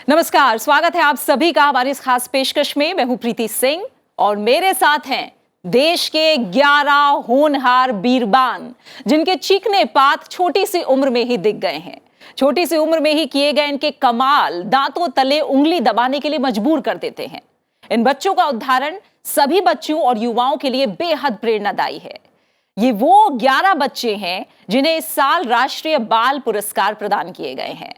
नमस्कार, स्वागत है आप सभी का हमारी इस खास पेशकश में। मैं हूं प्रीति सिंह और मेरे साथ हैं देश के 11 होनहार बीरबान, जिनके चीखने पात छोटी सी उम्र में ही दिख गए हैं। छोटी सी उम्र में ही किए गए इनके कमाल दांतों तले उंगली दबाने के लिए मजबूर कर देते हैं। इन बच्चों का उदाहरण सभी बच्चों और युवाओं के लिए बेहद प्रेरणादायी है। ये वो 11 बच्चे हैं जिन्हें इस साल राष्ट्रीय बाल पुरस्कार प्रदान किए गए हैं।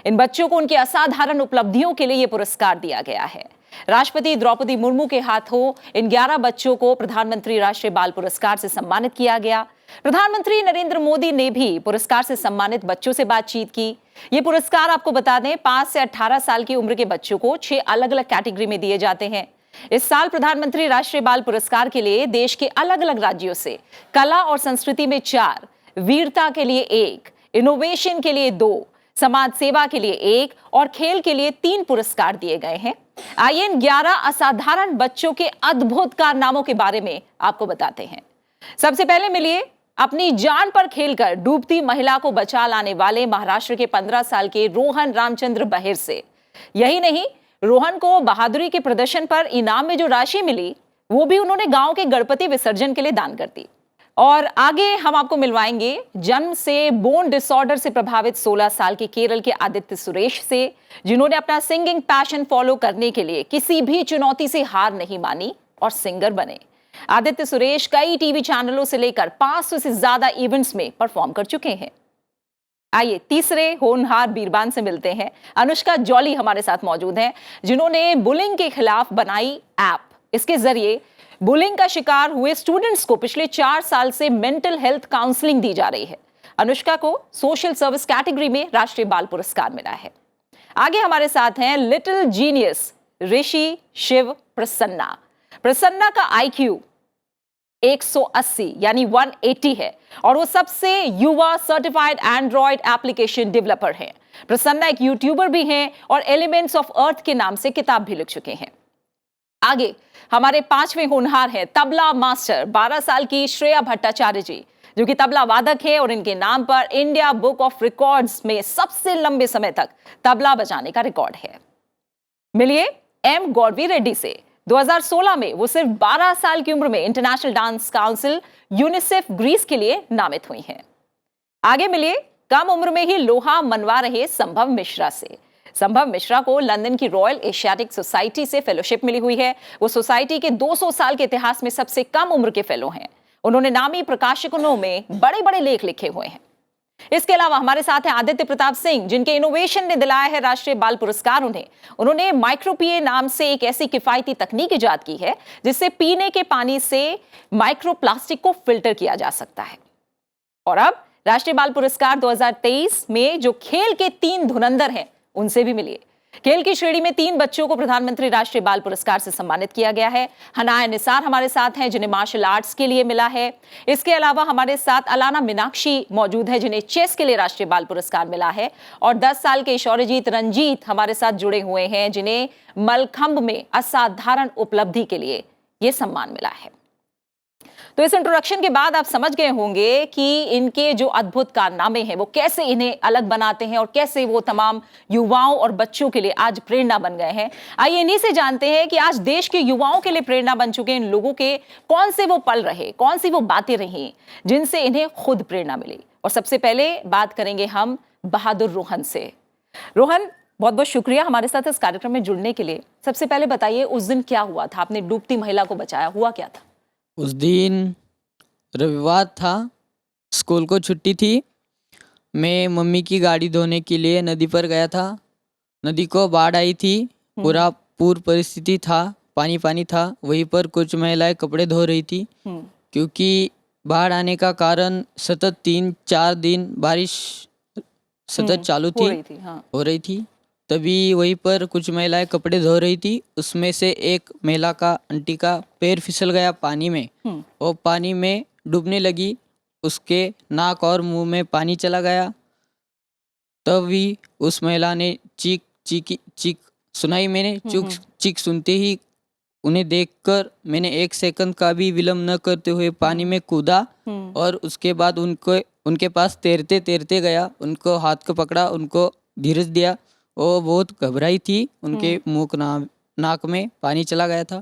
इन बच्चों को उनकी असाधारण उपलब्धियों के लिए यह पुरस्कार दिया गया है। राष्ट्रपति द्रौपदी मुर्मू के हाथों इन 11 बच्चों को प्रधानमंत्री राष्ट्रीय बाल पुरस्कार से सम्मानित किया गया। प्रधानमंत्री नरेंद्र मोदी ने भी पुरस्कार से सम्मानित बच्चों से बातचीत की। ये पुरस्कार आपको बता दें 5 से 18 साल की उम्र के बच्चों को 6 अलग अलग कैटेगरी में दिए जाते हैं। इस साल प्रधानमंत्री राष्ट्रीय बाल पुरस्कार के लिए देश के अलग अलग राज्यों से कला और संस्कृति में 4, वीरता के लिए 1, इनोवेशन के लिए 2, समाज सेवा के लिए 1 और खेल के लिए 3 पुरस्कार दिए गए हैं। आइए इन 11 असाधारण बच्चों के अद्भुत कारनामों के बारे में आपको बताते हैं। सबसे पहले मिलिए अपनी जान पर खेलकर डूबती महिला को बचा लाने वाले महाराष्ट्र के 15 साल के रोहन रामचंद्र बहिर से। यही नहीं, रोहन को बहादुरी के प्रदर्शन पर इनाम में जो राशि मिली वो भी उन्होंने गांव के गणपति विसर्जन के लिए दान कर दी। और आगे हम आपको मिलवाएंगे जन्म से बोन डिसऑर्डर से प्रभावित 16 साल के केरल के आदित्य सुरेश से, जिन्होंने अपना सिंगिंग पैशन फॉलो करने के लिए किसी भी चुनौती से हार नहीं मानी और सिंगर बने। आदित्य सुरेश कई टीवी चैनलों से लेकर 500 से ज्यादा इवेंट्स में परफॉर्म कर चुके हैं। आइए तीसरे होनहार बीरबान से मिलते हैं। अनुष्का जॉली हमारे साथ मौजूद हैं, जिन्होंने बुलिंग के खिलाफ बनाई ऐप। इसके जरिए बुलिंग का शिकार हुए स्टूडेंट्स को पिछले 4 साल से मेंटल हेल्थ काउंसलिंग दी जा रही है। अनुष्का को सोशल सर्विस कैटेगरी में राष्ट्रीय बाल पुरस्कार मिला है। आगे हमारे साथ हैं लिटिल जीनियस ऋषि शिव प्रसन्ना। प्रसन्ना का IQ 180 यानी 180 है और वो सबसे युवा सर्टिफाइड एंड्रॉयड एप्लीकेशन डेवलपर हैं। प्रसन्ना एक यूट्यूबर भी हैं और एलिमेंट्स ऑफ अर्थ के नाम से किताब भी लिख चुके हैं। आगे हमारे 5वें होनहार हैं तबला मास्टर 12 साल की श्रेया भट्टाचार्य जी, जो कि तबला वादक है और इनके नाम पर इंडिया बुक ऑफ रिकॉर्ड्स में सबसे लंबे समय तक तबला बजाने का रिकॉर्ड है। मिलिए M गौरवी रेड्डी से। 2016 में वो सिर्फ 12 साल की उम्र में international dance council UNICEF Greece के लिए नामित हुई हैं। आगे मिलिए कम उम्र में ही लोहा मनवा रहे संभव मिश्रा से। संभव मिश्रा को लंदन की रॉयल एशियाटिक सोसाइटी से फेलोशिप मिली हुई है। वो सोसाइटी के 200 साल के इतिहास में सबसे कम उम्र के फेलो हैं। उन्होंने नामी प्रकाशकों में बड़े बड़े लेख लिखे हुए हैं। इसके अलावा हमारे साथ हैं आदित्य प्रताप सिंह, जिनके इनोवेशन ने दिलाया है राष्ट्रीय बाल पुरस्कार उन्हें। उन्होंने माइक्रोपीए नाम से एक ऐसी किफायती तकनीक इजाद की है जिससे पीने के पानी से माइक्रोप्लास्टिक को फिल्टर किया जा सकता है। और अब राष्ट्रीय बाल पुरस्कार 2023 में जो खेल के 3 धुरंधर हैं उनसे भी मिलिए। खेल की श्रेणी में 3 बच्चों को प्रधानमंत्री राष्ट्रीय बाल पुरस्कार से सम्मानित किया गया है। हनाया निसार हमारे साथ हैं, जिन्हें मार्शल आर्ट्स के लिए मिला है। इसके अलावा हमारे साथ अलाना मीनाक्षी मौजूद है, जिन्हें चेस के लिए राष्ट्रीय बाल पुरस्कार मिला है। और 10 साल के शौर्यजीत रंजीत हमारे साथ जुड़े हुए हैं, जिन्हें मलखंब में असाधारण उपलब्धि के लिए यह सम्मान मिला है। तो इस इंट्रोडक्शन के बाद आप समझ गए होंगे कि इनके जो अद्भुत कारनामे हैं वो कैसे इन्हें अलग बनाते हैं और कैसे वो तमाम युवाओं और बच्चों के लिए आज प्रेरणा बन गए हैं। आइए इन्हीं से जानते हैं कि आज देश के युवाओं के लिए प्रेरणा बन चुके इन लोगों के कौन से वो पल रहे, कौन सी वो बातें रही जिनसे इन्हें खुद प्रेरणा मिली। और सबसे पहले बात करेंगे हम बहादुर रोहन से। रोहन, बहुत बहुत शुक्रिया हमारे साथ इस कार्यक्रम में जुड़ने के लिए। सबसे पहले बताइए उस दिन क्या हुआ था, आपने डूबती महिला को बचाया, हुआ क्या था? उस दिन रविवार था, स्कूल को छुट्टी थी। मैं मम्मी की गाड़ी धोने के लिए नदी पर गया था। नदी को बाढ़ आई थी, पूर परिस्थिति था, पानी पानी था। वहीं पर कुछ महिलाएं कपड़े धो रही थी, क्योंकि बाढ़ आने का कारण सतत 3-4 दिन बारिश सतत चालू थी, हो रही थी। तभी वहीं पर कुछ महिलाएं कपड़े धो रही थी। उसमें से एक महिला का, आंटी का पैर फिसल गया पानी में और पानी में डूबने लगी। उसके नाक और मुंह में पानी चला गया। तभी उस महिला ने चीख चीख सुनाई। मैंने चीख सुनते ही उन्हें देखकर मैंने 1 सेकंड का भी विलंब न करते हुए पानी में कूदा और उसके बाद उनके पास तैरते तैरते गया, उनको हाथ को पकड़ा, उनको धीरज दिया। वो बहुत घबराई थी, उनके मुंह नाक में पानी चला गया था।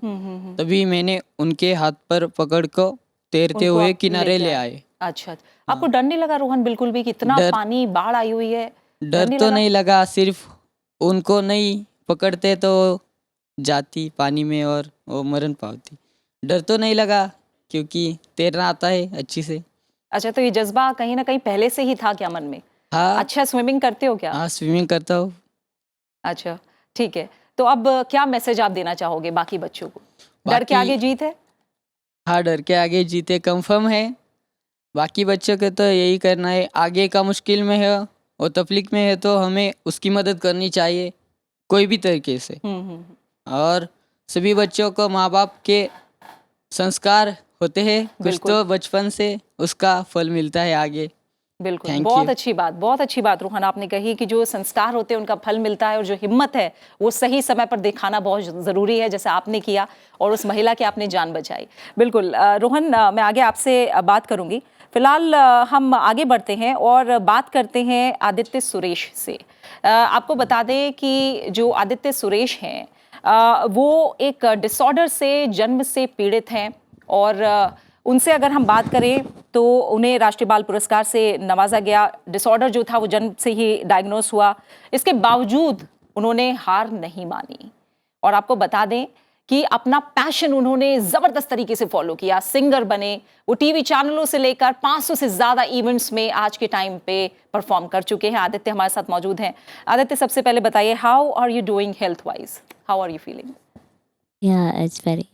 तभी मैंने उनके हाथ पर पकड़ को तैरते उनको हुए आप किनारे लेके ले आए। आए। अच्छा, आपको डर नहीं लगा रोहन बिल्कुल भी, कितना डर पानी बाढ़ आई हुई है, डर नहीं तो लगा? नहीं लगा, सिर्फ उनको नहीं पकड़ते तो जाती पानी में और वो मरण पाती। डर तो नहीं लगा क्योंकि तैरना आता है अच्छी से। अच्छा, तो ये जज्बा कहीं ना कहीं पहले से ही था क्या मन में? हाँ अच्छा स्विमिंग करते हो क्या? हाँ, स्विमिंग करता हूँ। अच्छा, ठीक है। तो अब क्या मैसेज आप देना चाहोगे बाकी बच्चों को? डर के बाकी आगे जीत है? हाँ, डर के आगे जीते कंफर्म है। बाकी बच्चों को तो यही करना है, आगे का मुश्किल में है और तकलीफ में है तो हमें उसकी मदद करनी चाहिए कोई भी तरीके से। और सभी बच्चों को माँ बाप के संस्कार होते हैं कुछ बिल्कुल। तो बचपन से उसका फल मिलता है आगे। बिल्कुल, थैंक बहुत यू। अच्छी बात, बहुत अच्छी बात रोहन आपने कही कि जो संस्कार होते हैं उनका फल मिलता है और जो हिम्मत है वो सही समय पर दिखाना बहुत ज़रूरी है, जैसे आपने किया और उस महिला की आपने जान बचाई। बिल्कुल रोहन, मैं आगे आपसे बात करूंगी। फिलहाल हम आगे बढ़ते हैं और बात करते हैं आदित्य सुरेश से। आपको बता दें कि जो आदित्य सुरेश हैं वो एक डिसऑर्डर से जन्म से पीड़ित हैं और उनसे अगर हम बात करें तो उन्हें राष्ट्रीय बाल पुरस्कार से नवाजा गया। डिसऑर्डर जो था वो जन्म से ही डायग्नोस हुआ, इसके बावजूद उन्होंने हार नहीं मानी और आपको बता दें कि अपना पैशन उन्होंने जबरदस्त तरीके से फॉलो किया। सिंगर बने, वो टीवी चैनलों से लेकर 500 से ज्यादा इवेंट्स में आज के टाइम पे परफॉर्म कर चुके हैं। आदित्य हमारे साथ मौजूद हैं। आदित्य, सबसे पहले बताइए, how are you doing health wise? How are you feeling? Yeah, it's very.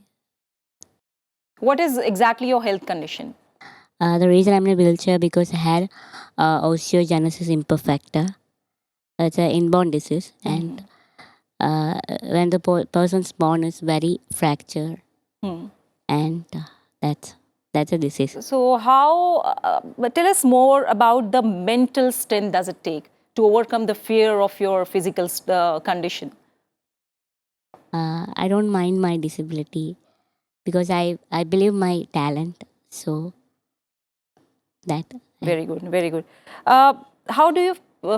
What is exactly your health condition? The reason I'm in a wheelchair because I had osteogenesis imperfecta. It's an inborn disease, and when the person's born is very fractured, and that's a disease. So but tell us more about the mental strength does it take to overcome the fear of your physical condition? I don't mind my disability because I believe my talent. So that. Very good, very good. How do you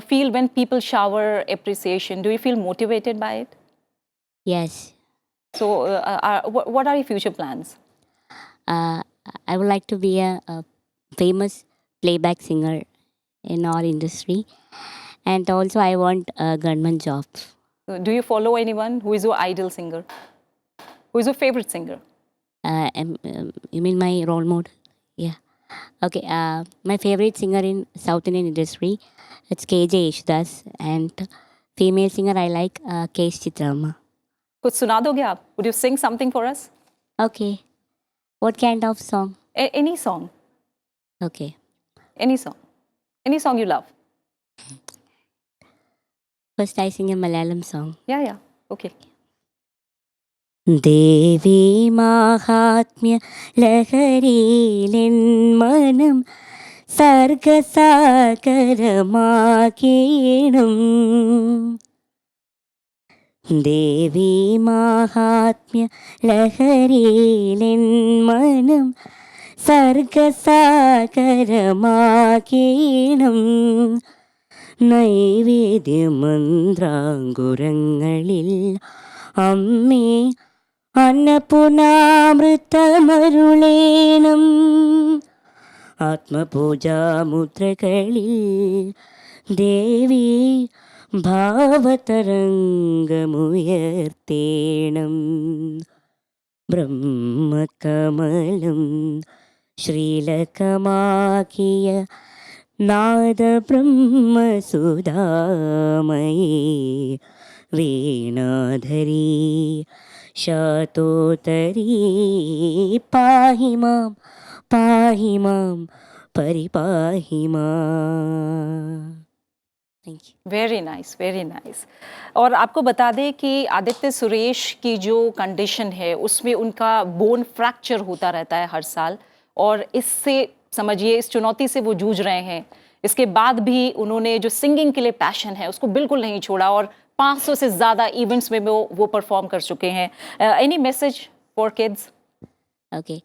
feel when people shower appreciation? Do you feel motivated by it? Yes. So what are your future plans? I would like to be a famous playback singer in our industry, and also I want a government job. Do you follow anyone who is your idol singer? Who is your favorite singer? You mean my role model? Yeah. Okay. My favorite singer in South Indian industry, it's KJ Yeshdas, and female singer I like Kesh Chitrama. कुछ सुना दोगे आप? Would you sing something for us? Okay. What kind of song? Any song. Okay. Any song. Any song you love. First I sing a Malayalam song. Yeah. Okay. ദേവി മാഹാത്മ്യ ലഹരിയിലെൻ മനം സർഗസാഗരമാകേണം. ദേവി മാഹാത്മ്യ ലഹരിയിലെൻ മനം സർഗസാഗരമാകേണം. നൈവേദ്യമന്ത്രാങ്കുരങ്ങളിൽ അമ്മേ അന്നപൂർണാമൃതമരുളേണം. ആത്മപൂജാമുദ്രകളിൽ ദേവി ഭാവതരംഗമുയർത്തേണം. ബ്രഹ്മകമലം ശ്രീലകമാക്കിയ നാദബ്രഹ്മസുധാമയേ വീണാധരീ ശാതോത്തരീ പാഹി മാം പരിപാഹി മാം. Thank you. Very nice, very nice. और आपको बता दें कि आदित्य सुरेश की जो कंडीशन है उसमें उनका बोन फ्रैक्चर होता रहता है हर साल और इससे समझिए इस चुनौती से वो जूझ रहे हैं. इसके बाद भी उन्होंने जो सिंगिंग के लिए पैशन है उसको बिल्कुल नहीं छोड़ा और 500 से ज़्यादा इवेंट्स में वो परफॉर्म कर चुके हैं. Any message for kids? Okay.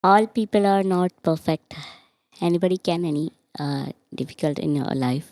All people are not perfect. Anybody can any difficult in your life.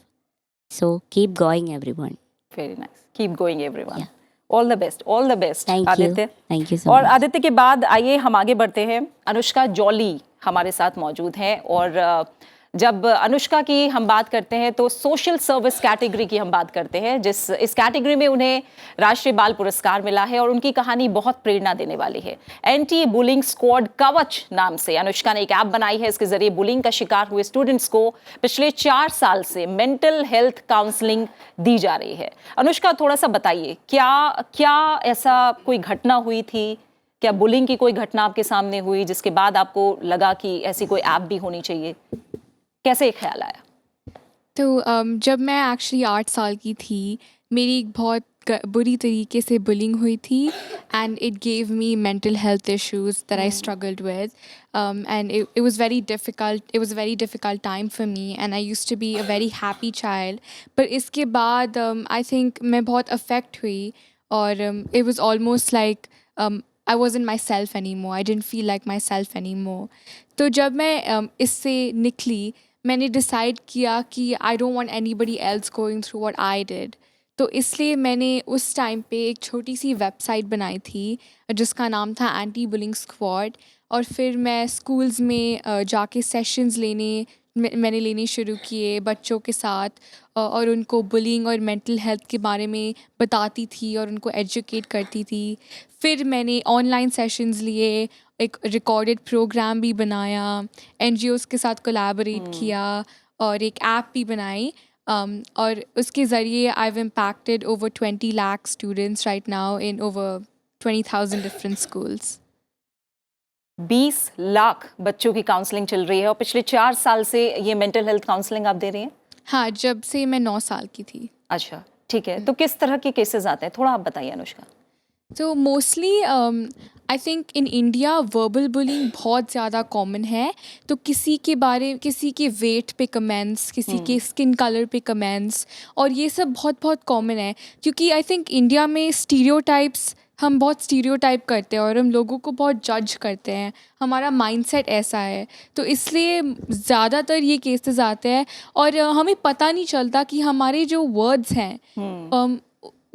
So keep going, everyone. Very nice. Keep going everyone. Yeah. All the best, all the best Thank you. Aditya. Thank you so और much. Aditya के बाद आइए हम आगे बढ़ते हैं. Anushka jolly हमारे साथ मौजूद हैं और जब अनुष्का की हम बात करते हैं तो सोशल सर्विस कैटेगरी की हम बात करते हैं. इस कैटेगरी में उन्हें राष्ट्रीय बाल पुरस्कार मिला है और उनकी कहानी बहुत प्रेरणा देने वाली है. एंटी बुलिंग स्क्वाड कवच नाम से अनुष्का ने एक ऐप बनाई है. इसके जरिए बुलिंग का शिकार हुए स्टूडेंट्स को पिछले 4 साल से मेंटल हेल्थ काउंसलिंग दी जा रही है. अनुष्का, थोड़ा सा बताइए, क्या ऐसा कोई घटना हुई थी? क्या बुलिंग की कोई घटना आपके सामने हुई जिसके बाद आपको लगा कि ऐसी कोई ऐप भी होनी चाहिए? कैसे ये ख्याल आया? तो जब मैं एक्चुअली 8 साल की थी, मेरी एक बहुत बुरी तरीके से बुलिंग हुई थी and it gave me mental health issues that I struggled with and it was very difficult time for me and I used to be a very happy child. पर इसके बाद आई थिंक मैं बहुत affect हुई और it was almost like I wasn't myself anymore. I didn't feel like myself anymore. तो जब मैं इससे निकली, मैंने डिसाइड किया कि I don't want anybody else going through what I did. तो इसलिए मैंने उस टाइम पे एक छोटी सी वेबसाइट बनाई थी जिसका नाम था एंटी बुलिंग स्क्वाड. और फिर मैं स्कूल्स में जाके सेशंस मैंने लेने शुरू किए बच्चों के साथ और उनको बुलिंग और मेंटल हेल्थ के बारे में बताती थी और उनको एजुकेट करती थी. फिर मैंने ऑनलाइन सेशंस लिए, एक रिकॉर्डेड प्रोग्राम भी बनाया, NGOs के साथ कोलैबोरेट किया और एक ऐप भी बनाई. और उसके ज़रिए I have impacted over 20 lakh students right now in over 20,000 different schools. 20 lakh बच्चों की काउंसलिंग चल रही है और पिछले 4 साल से ये मेंटल हेल्थ काउंसलिंग आप दे रही हैं? हाँ, जब से मैं 9 साल की थी. अच्छा, ठीक है. तो किस तरह के केसेस आते हैं, थोड़ा आप बताइए अनुष्का. तो mostly I think in India verbal bullying बहुत ज़्यादा कॉमन है. तो किसी के वेट पे कमेंट्स, किसी के स्किन कलर पे कमेंट्स, और ये सब बहुत कॉमन है क्योंकि आई थिंक इंडिया में हम बहुत स्टीरियोटाइप करते हैं और हम लोगों को बहुत जज करते हैं. हमारा माइंडसेट ऐसा है, तो इसलिए ज़्यादातर ये केसेस आते हैं और हमें पता नहीं चलता कि हमारे जो वर्ड्स हैं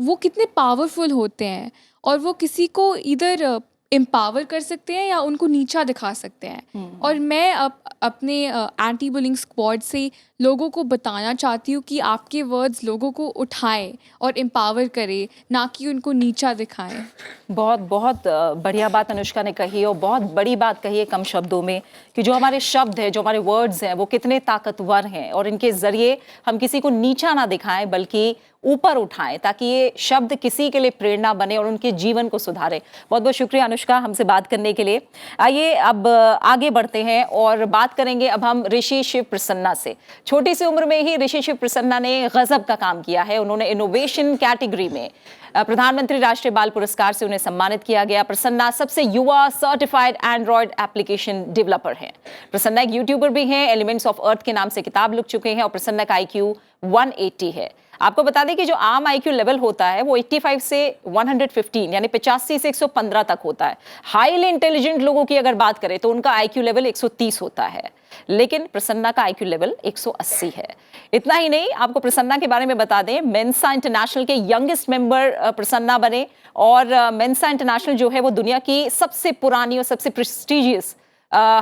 वो कितने पावरफुल होते हैं और वो किसी को इधर एम्पावर कर सकते हैं या उनको नीचा दिखा सकते हैं. और मैं अपने एंटी बुलिंग स्क्वाड से लोगों को बताना चाहती हूँ कि आपके वर्ड्स लोगों को उठाएं और एम्पावर करें, ना कि उनको नीचा दिखाएं. बहुत बढ़िया बात अनुष्का ने कही और बहुत बड़ी बात कही है कम शब्दों में कि जो हमारे शब्द हैं, जो हमारे वर्ड्स हैं, वो कितने ताकतवर हैं और इनके ज़रिए हम किसी को नीचा ना दिखाएं बल्कि ऊपर उठाएं ताकि ये शब्द किसी के लिए प्रेरणा बने और उनके जीवन को सुधारे. बहुत बहुत शुक्रिया अनुष्का हमसे बात करने के लिए. आइए अब आगे बढ़ते हैं और बात करेंगे अब हम ऋषि शिव प्रसन्ना से. छोटी सी उम्र में ही ऋषि शिव प्रसन्ना ने गजब का काम किया है. उन्होंने इनोवेशन कैटेगरी में प्रधानमंत्री राष्ट्रीय बाल पुरस्कार से उन्हें सम्मानित किया गया. प्रसन्ना सबसे युवा सर्टिफाइड एंड्रॉयड एप्लीकेशन डेवलपर हैं. प्रसन्ना एक यूट्यूबर भी हैं. एलिमेंट्स ऑफ अर्थ के नाम से किताब लिख चुके हैं और प्रसन्ना का IQ 180 है. आपको बता दें कि जो आम IQ लेवल होता है वो 85 से 115 यानी 85 से 115 तक होता है. हाईली इंटेलिजेंट लोगों की अगर बात करें तो उनका IQ लेवल 130 होता है, लेकिन प्रसन्ना का IQ लेवल 180 है. इतना ही नहीं, आपको प्रसन्ना के बारे में बता दें, मेंसा इंटरनेशनल के यंगेस्ट मेंबर प्रसन्ना बने और मेंसा इंटरनेशनल जो है वो दुनिया की सबसे पुरानी और सबसे प्रेस्टिजियस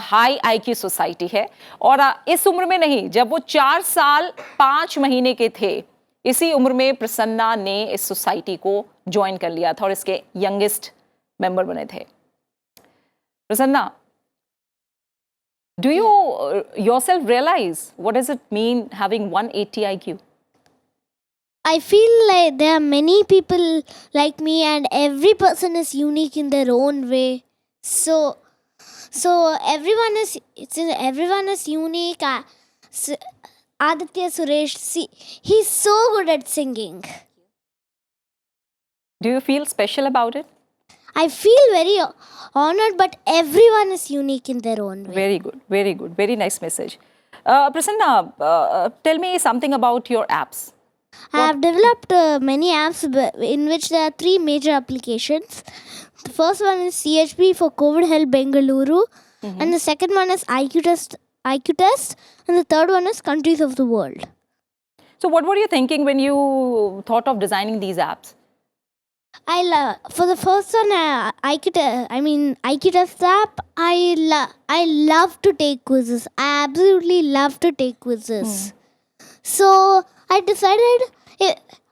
हाई IQ सोसाइटी है. और इस उम्र में नहीं, जब वो 4 साल 5 महीने के थे, इसी उम्र में प्रसन्ना ने इस सोसाइटी को ज्वाइन कर लिया था और इसके यंगेस्ट मेंबर बने थे. Prasanna, do you yourself realize what does it mean having 180 IQ? I feel like there are many people like me and every person is unique in their own way. So everyone is unique. Aditya Suresh, see, he's so good at singing. Do you feel special about it? I feel very honored, but everyone is unique in their own way. Very good, very good, very nice message. Prasanna, tell me something about your apps. I have developed many apps in which there are 3 major applications. The first one is CHP for COVID Help Bengaluru, and the second one is IQ Test, and the third one is Countries of the World. So what were you thinking when you thought of designing these apps? For the first one, IQ Test app, I love to take quizzes. I absolutely love to take quizzes. So I decided,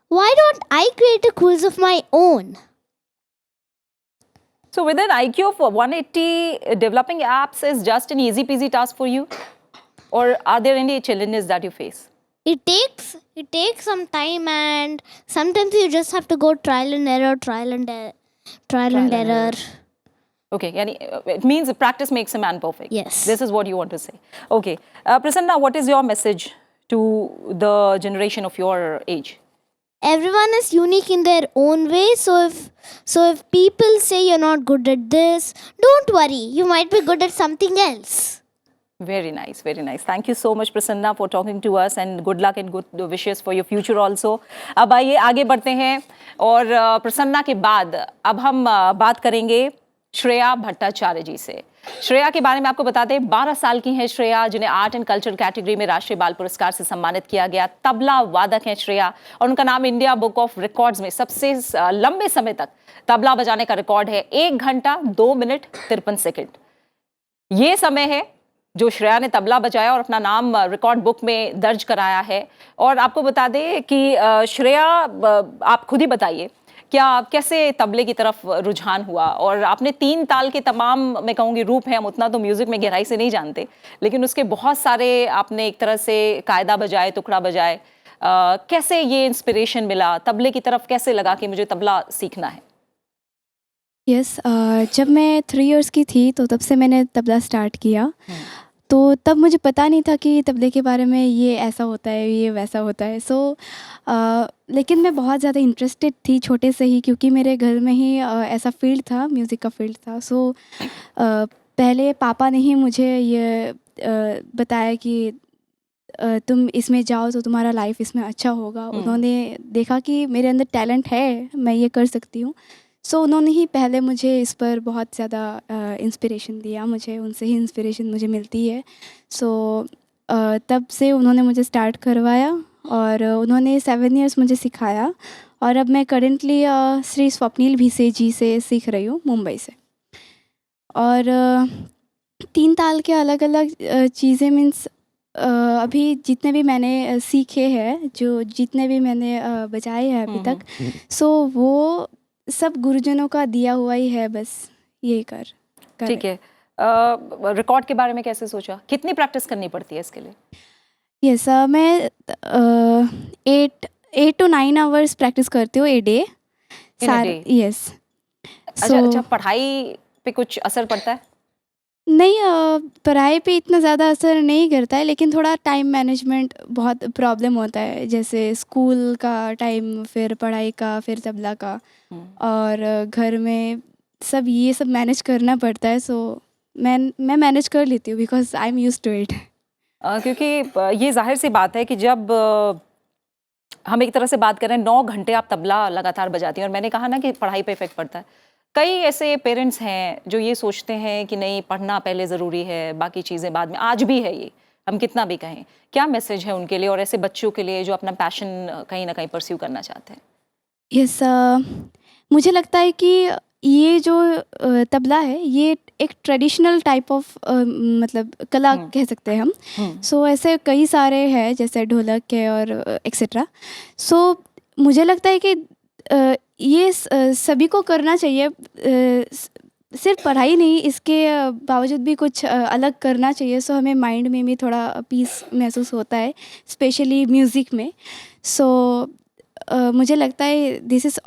why don't I create a quiz of my own? So with an IQ of 180, developing apps is just an easy peasy task for you? Or are there any challenges that you face? It takes some time, and sometimes you just have to go trial and error. Okay, it means practice makes a man perfect. Yes. This is what you want to say. Okay. Prasanna, what is your message to the generation of your age? Everyone is unique in their own way, so if people say you're not good at this, don't worry, you might be good at something else. Very nice, very nice. Thank you so much, Prasanna, for talking to us, and good luck and good wishes for your future also. अब आइए आगे बढ़ते हैं, और प्रसन्ना के बाद अब हम बात करेंगे श्रेया भट्टाचार्य जी से। श्रेया के बारे में आपको बता दें, 12 साल की हैं श्रेया, जिन्हें आर्ट एंड कल्चर कैटेगरी में राष्ट्रीय बाल पुरस्कार से सम्मानित किया गया। तबला वादक हैं श्रेया, और उनका नाम इंडिया बुक ऑफ रिकॉर्ड्स में सबसे लंबे समय तक तबला बजाने का रिकॉर्ड है, 1 घंटा 2 मिनट 53 सेकेंड। ये समय है जो श्रेया ने तबला बजाया और अपना नाम रिकॉर्ड बुक में दर्ज कराया है। और आपको बता दें कि श्रेया, आप खुद ही बताइए, क्या कैसे तबले की तरफ रुझान हुआ? और आपने 3 ताल के तमाम, मैं कहूँगी, रूप हैं। हम उतना तो म्यूज़िक में गहराई से नहीं जानते, लेकिन उसके बहुत सारे आपने एक तरह से कायदा बजाए, टुकड़ा बजाए। कैसे ये इंस्पिरेशन मिला? तबले की तरफ कैसे लगा कि मुझे तबला सीखना है? यस, जब मैं 3 इयर्स की थी तो तब से मैंने तबला स्टार्ट किया। तो तब मुझे पता नहीं था कि तबले के बारे में ये ऐसा होता है, ये वैसा होता है। लेकिन मैं बहुत ज़्यादा इंटरेस्टेड थी छोटे से ही, क्योंकि मेरे घर में ही ऐसा फील्ड था, म्यूज़िक का फील्ड था। पहले पापा ने ही मुझे ये बताया कि तुम इसमें जाओ तो तुम्हारा लाइफ इसमें अच्छा होगा। उन्होंने देखा कि मेरे अंदर टैलेंट है, मैं ये कर सकती हूँ। उन्होंने ही पहले मुझे इस पर बहुत ज़्यादा इंस्पिरेशन दिया, मुझे उनसे ही इंस्पिरेशन मुझे मिलती है। तब से उन्होंने मुझे स्टार्ट करवाया, और उन्होंने 7 इयर्स मुझे सिखाया। और अब मैं करेंटली श्री स्वप्निल भिसे जी से सीख रही हूँ, मुंबई से। और 3 ताल के अलग अलग चीज़ें मीन्स अभी जितने भी मैंने सीखे हैं, जितने भी मैंने बजाए हैं अभी तक, वो सब गुरुजनों का दिया हुआ ही है, बस यही कर। ठीक है। रिकॉर्ड के बारे में कैसे सोचा? कितनी प्रैक्टिस करनी पड़ती है इसके लिए? यस, मैं 8 to 9 आवर्स प्रैक्टिस करती हूँ ए डे। यस। अच्छा, पढ़ाई पे कुछ असर पड़ता है? नहीं, पढ़ाई पे इतना ज़्यादा असर नहीं करता है, लेकिन थोड़ा टाइम मैनेजमेंट बहुत प्रॉब्लम होता है, जैसे स्कूल का टाइम, फिर पढ़ाई का, फिर तबला का, और घर में ये सब मैनेज करना पड़ता है। मैं मैनेज कर लेती हूँ, because I am used to it. क्योंकि ये जाहिर सी बात है कि जब हम एक तरह से बात करें, 9 घंटे आप तबला लगातार बजाती हैं, और मैंने कहा ना कि पढ़ाई पे इफेक्ट पड़ता है। कई ऐसे पेरेंट्स हैं जो ये सोचते हैं कि नहीं, पढ़ना पहले ज़रूरी है, बाकी चीज़ें बाद में। आज भी है ये, हम कितना भी कहें। क्या मैसेज है उनके लिए और ऐसे बच्चों के लिए जो अपना पैशन कहीं ना कहीं परस्यू करना चाहते हैं? यस, मुझे लगता है कि ये जो तबला है, ये एक ट्रेडिशनल टाइप ऑफ मतलब कला कह सकते हैं हम। ऐसे कई सारे हैं, जैसे ढोलक है और एक्सेट्रा। मुझे लगता है कि ये सभी को करना चाहिए। सिर्फ पढ़ाई नहीं, इसके बावजूद भी कुछ अलग करना चाहिए। हमें माइंड में भी थोड़ा पीस महसूस होता है, स्पेशली म्यूज़िक में। मुझे लगता है दिस इज़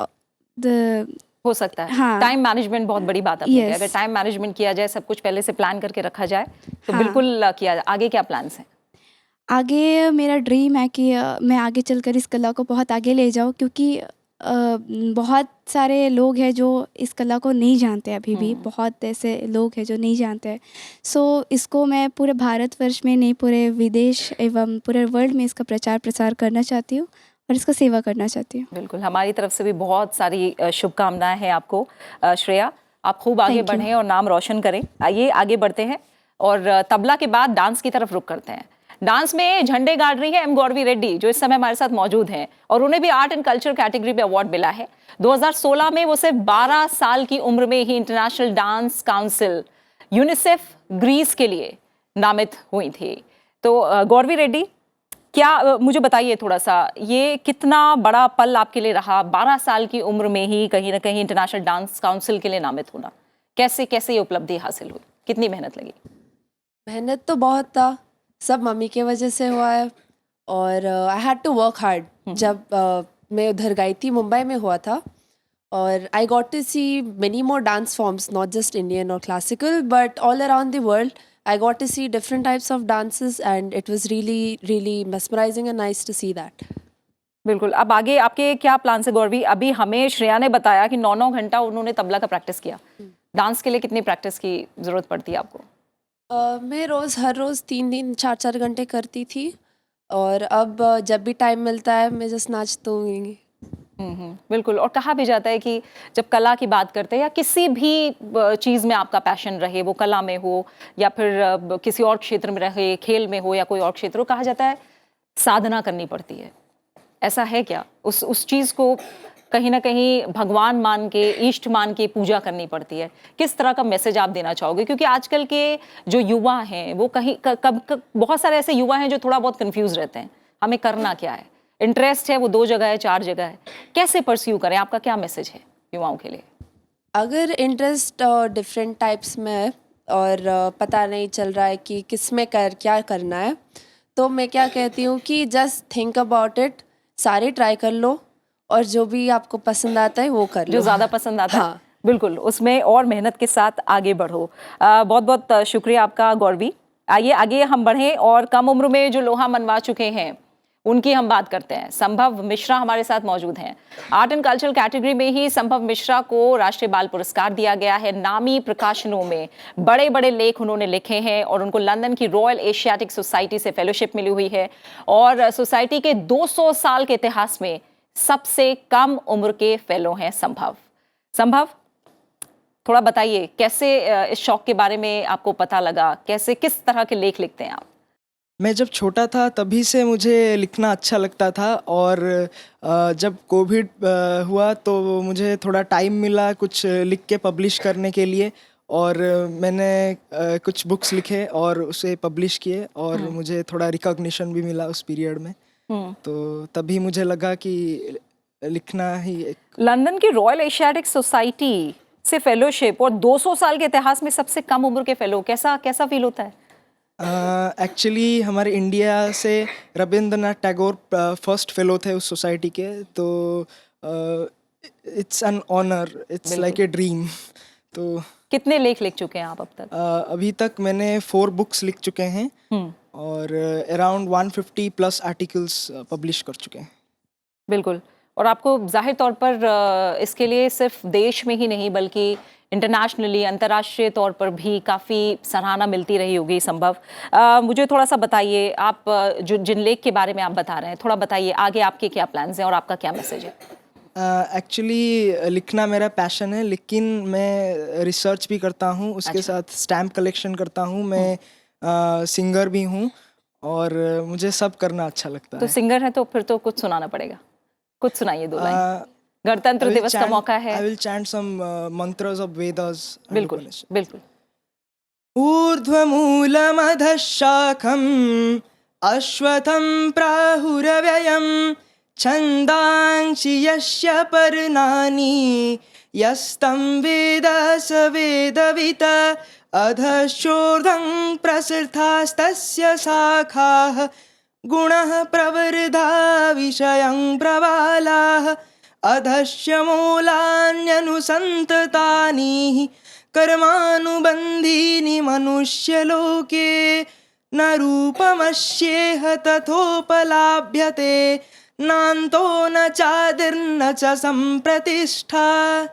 द हो सकता है। हाँ। टाइम मैनेजमेंट बहुत बड़ी बात है। अगर टाइम मैनेजमेंट किया जाए, सब कुछ पहले से प्लान करके रखा जाए, तो बिल्कुल किया जाए। आगे क्या प्लान्स हैं? आगे मेरा ड्रीम है कि मैं आगे चलकर इस कला को बहुत आगे ले जाऊँ, क्योंकि बहुत सारे लोग हैं जो इस कला को नहीं जानते हैं अभी भी, बहुत ऐसे लोग हैं जो नहीं जानते हैं। सो इसको मैं पूरे भारतवर्ष में नहीं, पूरे विदेश एवं पूरे वर्ल्ड में इसका प्रचार प्रसार करना चाहती हूँ और इसका सेवा करना चाहती हूँ। बिल्कुल, हमारी तरफ से भी बहुत सारी शुभकामनाएं हैं आपको। श्रेया, आप खूब आगे Thank you. बढ़ें और नाम रोशन करें। आइए आगे बढ़ते हैं और तबला के बाद डांस की तरफ रुख करते हैं। डांस में झंडे गाड़ रही है एम गौरवी रेड्डी, जो इस समय हमारे साथ मौजूद हैं, और उन्हें भी आर्ट एंड कल्चर कैटेगरी में अवार्ड मिला है। 2016 में वो सिर्फ 12 साल की उम्र में ही international dance council UNICEF Greece के लिए नामित हुई थी। तो गौरवी रेड्डी, क्या मुझे बताइए थोड़ा सा, ये कितना बड़ा पल आपके लिए रहा 12 साल की उम्र में ही कहीं ना कहीं इंटरनेशनल डांस काउंसिल के लिए नामित होना? कैसे कैसे ये उपलब्धि हासिल हुई, कितनी मेहनत लगी? मेहनत तो बहुत था, सब मम्मी के वजह से हुआ है और I had to work hard. जब मैं उधर गई थी, मुंबई में हुआ था, और I got to see many more dance forms, not just Indian और classical but all around the world. I got to see different types of dances and it was really mesmerizing and nice to see that. बिल्कुल। अब आगे आपके क्या plan है गौरवी? अभी हमें श्रेया ने बताया कि 9-9 घंटा उन्होंने तबला का प्रैक्टिस किया। डांस के लिए कितनी प्रैक्टिस की जरूरत पड़ती है आपको? मैं हर रोज़ 3 4 घंटे करती थी, और अब जब भी टाइम मिलता है मैं जस्ट नाचती हूँ। बिल्कुल। और कहा भी जाता है कि जब कला की बात करते हैं या किसी भी चीज़ में आपका पैशन रहे, वो कला में हो या फिर किसी और क्षेत्र में रहे, खेल में हो या कोई और क्षेत्र हो, कहा जाता है साधना करनी पड़ती है। ऐसा है क्या? उस चीज़ को कहीं ना कहीं भगवान मान के, इष्ट मान के पूजा करनी पड़ती है। किस तरह का मैसेज आप देना चाहोगे? क्योंकि आजकल के जो युवा हैं वो कहीं बहुत सारे ऐसे युवा हैं जो थोड़ा बहुत कंफ्यूज रहते हैं, हमें करना क्या है? इंटरेस्ट है वो 2 जगह है, 4 जगह है, कैसे परस्यू करें? आपका क्या मैसेज है युवाओं के लिए? अगर इंटरेस्ट डिफरेंट टाइप्स में है और पता नहीं चल रहा है कि किस में क्या करना है, तो मैं क्या कहती हूँ कि जस्ट थिंक अबाउट इट, सारे ट्राई कर लो और जो भी आपको पसंद आता है वो कर लो, जो ज़्यादा पसंद आता हाँ। है, बिल्कुल उसमें और मेहनत के साथ आगे बढ़ो। बहुत बहुत शुक्रिया आपका गौरवी। आइए आगे हम बढ़ें और कम उम्र में जो लोहा मनवा चुके हैं उनकी हम बात करते हैं। संभव मिश्रा हमारे साथ मौजूद हैं। आर्ट एंड कल्चरल कैटेगरी में ही संभव मिश्रा को राष्ट्रीय बाल पुरस्कार दिया गया है। नामी प्रकाशनों में बड़े बड़े लेख उन्होंने लिखे हैं और उनको लंदन की रॉयल एशियाटिक सोसाइटी से फेलोशिप मिली हुई है और सोसाइटी के 200 साल के इतिहास में सबसे कम उम्र के फेलो हैं संभव, थोड़ा बताइए कैसे इस शौक के बारे में आपको पता लगा, कैसे किस तरह के लेख लिखते हैं आप? मैं जब छोटा था तभी से मुझे लिखना अच्छा लगता था और जब कोविड हुआ तो मुझे थोड़ा टाइम मिला कुछ लिख के पब्लिश करने के लिए और मैंने कुछ बुक्स लिखे और उसे पब्लिश किए और मुझे थोड़ा रिकॉग्निशन भी मिला उस पीरियड में। तो तभी मुझे लगा कि लिखना ही लंदन की रॉयल एशियाटिक सोसाइटी से फेलोशिप और 200 साल के इतिहास में सबसे कम उम्र के फेलो, कैसा फील होता है? एक्चुअली हमारे इंडिया से रविंद्रनाथ टैगोर फर्स्ट फेलो थे उस सोसाइटी के, तो it's an honour, it's like a dream. तो कितने लेख लिख चुके हैं आप अब तक? अभी तक मैंने 4 बुक्स लिख चुके हैं और अराउंड 150 प्लस आर्टिकल्स पब्लिश कर चुके हैं। बिल्कुल। और आपको जाहिर तौर पर इसके लिए सिर्फ देश में ही नहीं बल्कि इंटरनेशनली, अंतर्राष्ट्रीय तौर पर भी काफ़ी सराहना मिलती रही होगी संभव। मुझे थोड़ा सा बताइए, आप जो जिन लेख के बारे में आप बता रहे हैं, थोड़ा बताइए आगे आपके क्या प्लान्स हैं और आपका क्या मैसेज है? एक्चुअली लिखना मेरा पैशन है, लेकिन मैं रिसर्च भी करता हूँ, उसके साथ स्टैम्प कलेक्शन करता हूँ, मैं सिंगर भी हूँ और मुझे सब करना अच्छा लगता है। तो सिंगर है तो फिर तो कुछ सुनाना पड़ेगा, कुछ सुनाइए 2 लाइन। गणतंत्र दिवस का मौका है। I will chant some mantras of Vedas. बिल्कुल बिल्कुल। ऊर्ध्वमूलमधः शाखम् अश्वत्थं प्राहुरव्ययम् छन्दांसि यस्य पर्णानि यस्तं वेद स वेदवित् अधश्चोर्ध्वं प्रसृतास्तस्य शाखाः गुणः प्रवृद्धा विषयं प्रबालाः अधस्य मूलान्यनुसन्ततानि कर्मानुबन्धीनि मनुष्यलोके न रूपमस्येह तथोपलाभ्यते नान्तो न चादिर्न च सम्प्रतिष्ठा।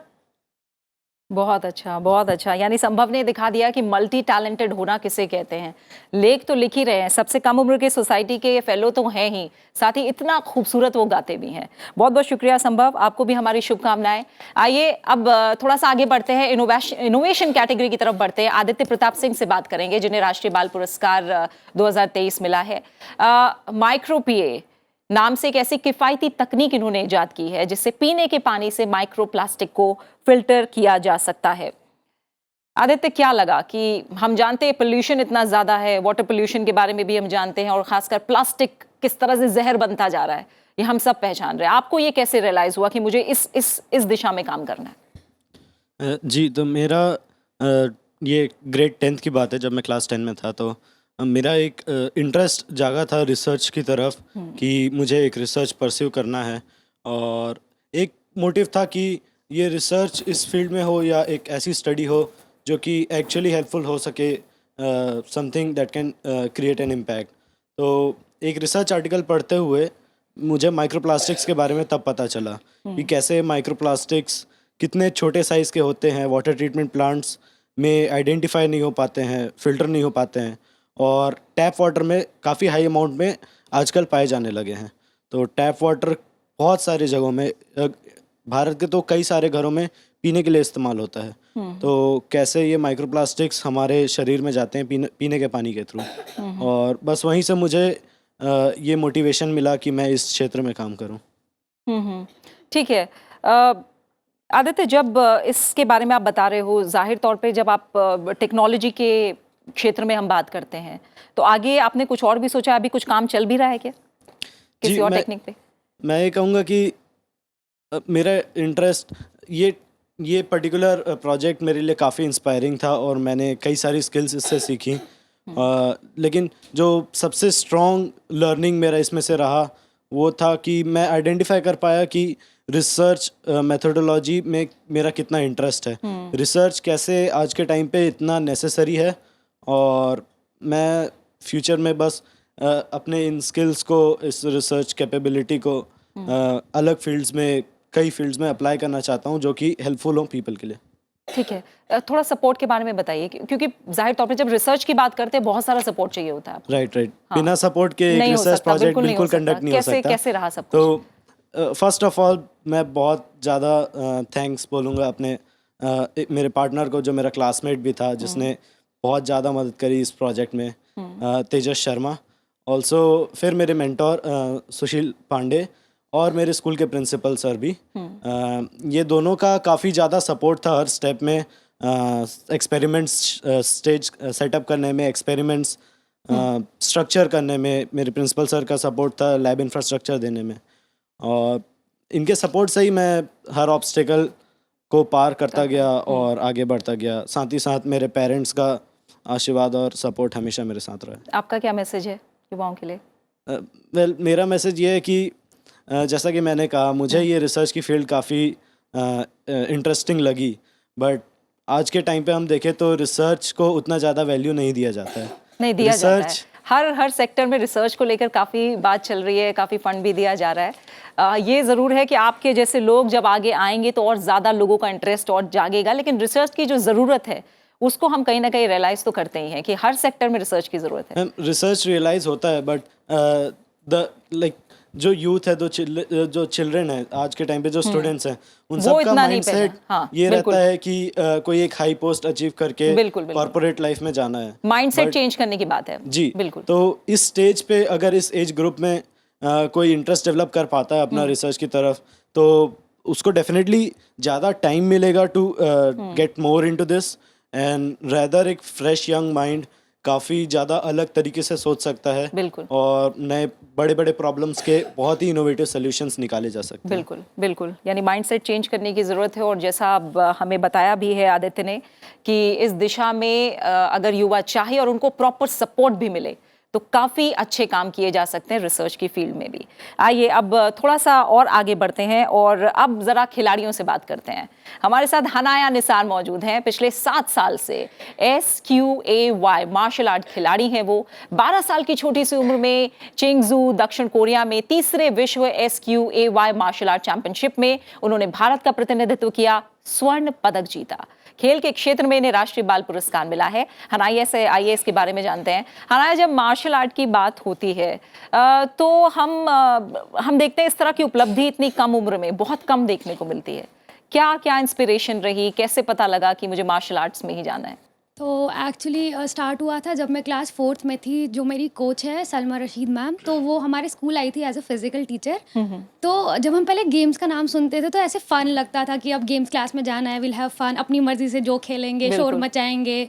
बहुत अच्छा, बहुत अच्छा। यानी संभव ने दिखा दिया कि मल्टी टैलेंटेड होना किसे कहते हैं। लेख तो लिख ही रहे हैं, सबसे कम उम्र के सोसाइटी के फेलो तो हैं ही, साथ ही इतना खूबसूरत वो गाते भी हैं। बहुत बहुत शुक्रिया संभव, आपको भी हमारी शुभकामनाएं। आइए अब थोड़ा सा आगे बढ़ते हैं, इनोवेशन कैटेगरी की तरफ बढ़ते हैं। आदित्य प्रताप सिंह से बात करेंगे, जिन्हें राष्ट्रीय बाल पुरस्कार 2023 मिला है। माइक्रो पीए नाम से एक ऐसी किफायती तकनीक इन्होंने इजाद की है जिससे पीने के पानी से माइक्रो प्लास्टिक को फिल्टर किया जा सकता है। आदित्य, क्या लगा कि हम जानते हैं पोल्यूशन इतना ज्यादा है, वाटर पोल्यूशन के बारे में भी हम जानते हैं, और खासकर प्लास्टिक किस तरह से जहर बनता जा रहा है, ये हम सब पहचान रहे हैं। आपको ये कैसे रियलाइज हुआ कि मुझे इस दिशा में काम करना है? जी, तो मेरा ये ग्रेड 10th की बात है, जब मैं क्लास 10 में था, तो मेरा एक इंटरेस्ट जागा था रिसर्च की तरफ कि मुझे एक रिसर्च परस्यू करना है। और एक मोटिव था कि ये रिसर्च इस फील्ड में हो या एक ऐसी स्टडी हो जो कि एक्चुअली हेल्पफुल हो सके, something that can create an impact. तो एक रिसर्च आर्टिकल पढ़ते हुए मुझे माइक्रोप्लास्टिक्स के बारे में तब पता चला कि कैसे माइक्रोप्लास्टिक्स कितने छोटे साइज़ के होते हैं, वाटर ट्रीटमेंट प्लांट्स में आइडेंटिफाई नहीं हो पाते हैं, फिल्टर नहीं हो पाते हैं, और टैप वाटर में काफ़ी हाई अमाउंट में आजकल पाए जाने लगे हैं। तो टैप वाटर बहुत सारी जगहों में, भारत के तो कई सारे घरों में पीने के लिए इस्तेमाल होता है। तो कैसे ये माइक्रोप्लास्टिक्स हमारे शरीर में जाते हैं पीने के पानी के थ्रू, और बस वहीं से मुझे ये मोटिवेशन मिला कि मैं इस क्षेत्र में काम करूं। ठीक है। आदित्य, जब इसके बारे में आप बता रहे हो, जाहिर तौर पे जब आप टेक्नोलॉजी के क्षेत्र में हम बात करते हैं, तो आगे आपने कुछ और भी सोचा? अभी कुछ काम चल भी रहा है क्या किसी और टेक्निक पे? मैं ये कहूँगा कि मेरा इंटरेस्ट, ये पर्टिकुलर प्रोजेक्ट मेरे लिए काफ़ी इंस्पायरिंग था और मैंने कई सारी स्किल्स इससे सीखी। लेकिन जो सबसे स्ट्रॉन्ग लर्निंग मेरा इसमें से रहा वो था कि मैं आइडेंटिफाई कर पाया कि रिसर्च मेथोडोलॉजी में मेरा कितना इंटरेस्ट है, रिसर्च कैसे आज के टाइम पे इतना नेसेसरी है, और मैं फ्यूचर में बस अपने इन स्किल्स को, इस रिसर्च कैपेबिलिटी को अलग फील्ड्स में, कई फील्ड्स में अप्लाई करना चाहता हूँ जो कि हेल्पफुल हो पीपल के लिए। ठीक है, थोड़ा सपोर्ट के बारे में बताइए, क्योंकि जाहिर तौर पे जब रिसर्च की बात करते हैं बहुत सारा सपोर्ट चाहिए होता है। राइट। हाँ। बिना सपोर्ट के एक रिसर्च प्रोजेक्ट बिल्कुल कंडक्ट नहीं हो सकता। कैसे रहा सब? तो फर्स्ट ऑफ ऑल मैं बहुत ज़्यादा थैंक्स बोलूँगा अपने मेरे पार्टनर को, जो मेरा क्लासमेट भी था, जिसने बहुत ज़्यादा मदद करी इस प्रोजेक्ट में, तेजस शर्मा। ऑल्सो फिर मेरे मेंटोर सुशील पांडे और मेरे स्कूल के प्रिंसिपल सर भी, ये दोनों का काफ़ी ज़्यादा सपोर्ट था हर स्टेप में। एक्सपेरिमेंट्स स्टेज सेटअप करने में, एक्सपेरिमेंट्स स्ट्रक्चर करने में मेरे प्रिंसिपल सर का सपोर्ट था, लैब इंफ्रास्ट्रक्चर देने में, और इनके सपोर्ट से ही मैं हर ऑब्स्टिकल को पार करता गया और आगे बढ़ता गया। साथ ही साथ मेरे पेरेंट्स का आशीर्वाद और सपोर्ट हमेशा मेरे साथ रहा है। आपका क्या मैसेज है युवाओं के लिए? वेल, मेरा मैसेज ये है कि जैसा कि मैंने कहा, मुझे ये रिसर्च की फील्ड काफ़ी इंटरेस्टिंग लगी, बट आज के टाइम पे हम देखें तो रिसर्च को उतना ज़्यादा वैल्यू नहीं दिया जाता है। नहीं दिया जाता है। हर सेक्टर में रिसर्च को लेकर काफ़ी बात चल रही है, काफ़ी फंड भी दिया जा रहा है। ये ज़रूर है कि आपके जैसे लोग जब आगे आएंगे तो और ज़्यादा लोगों का इंटरेस्ट और जागेगा, लेकिन रिसर्च की जो ज़रूरत है उसको हम कहीं ना कहीं रियलाइज़ तो करते ही हैं कि हर सेक्टर में रिसर्च की ज़रूरत है। रिसर्च रियलाइज़ होता है, बट जो यूथ है, जो चिल्ड्रन है आज के टाइम पे, जो स्टूडेंट्स हैं, उन सब का माइंडसेट ये रहता है कि कोई एक हाई पोस्ट अचीव करके कॉर्पोरेट लाइफ में जाना है। माइंडसेट चेंज करने की बात है जी, बिल्कुल। तो इस स्टेज पे अगर इस एज ग्रुप में कोई इंटरेस्ट डेवलप कर पाता है अपना रिसर्च की तरफ, तो उसको डेफिनेटली ज़्यादा टाइम मिलेगा to get more into this, and rather एक फ्रेश यंग माइंड काफ़ी ज़्यादा अलग तरीके से सोच सकता है, बिल्कुल, और नए बड़े बड़े प्रॉब्लम्स के बहुत ही इनोवेटिव सॉल्यूशंस निकाले जा सकते हैं। बिल्कुल बिल्कुल, यानी माइंडसेट चेंज करने की ज़रूरत है। और जैसा अब हमें बताया भी है आदित्य ने कि इस दिशा में अगर युवा चाहे और उनको प्रॉपर सपोर्ट भी मिले तो काफ़ी अच्छे काम किए जा सकते हैं रिसर्च की फील्ड में भी। आइए अब थोड़ा सा और आगे बढ़ते हैं और अब ज़रा खिलाड़ियों से बात करते हैं। हमारे साथ हनाया निसार मौजूद हैं। पिछले 7 साल से SQAY मार्शल आर्ट खिलाड़ी हैं वो। 12 साल की छोटी सी उम्र में चेंगजू दक्षिण कोरिया में तीसरे विश्व SQAY मार्शल आर्ट चैंपियनशिप में उन्होंने भारत का प्रतिनिधित्व किया, स्वर्ण पदक जीता। खेल के क्षेत्र में इन्हें राष्ट्रीय बाल पुरस्कार मिला है। हनाया से IAS के बारे में जानते हैं। हनाया, जब मार्शल आर्ट की बात होती है तो हम देखते हैं इस तरह की उपलब्धि इतनी कम उम्र में बहुत कम देखने को मिलती है। क्या क्या इंस्पिरेशन रही, कैसे पता लगा कि मुझे मार्शल आर्ट्स में ही जाना है? तो एक्चुअली स्टार्ट हुआ था जब मैं क्लास 4th में थी। जो मेरी कोच है सलमा रशीद मैम, तो वो हमारे स्कूल आई थी एज अ फिजिकल टीचर। तो जब हम पहले गेम्स का नाम सुनते थे तो ऐसे फ़न लगता था कि अब गेम्स क्लास में जाना है, विल हैव फन, अपनी मर्जी से जो खेलेंगे, शोर मचाएंगे।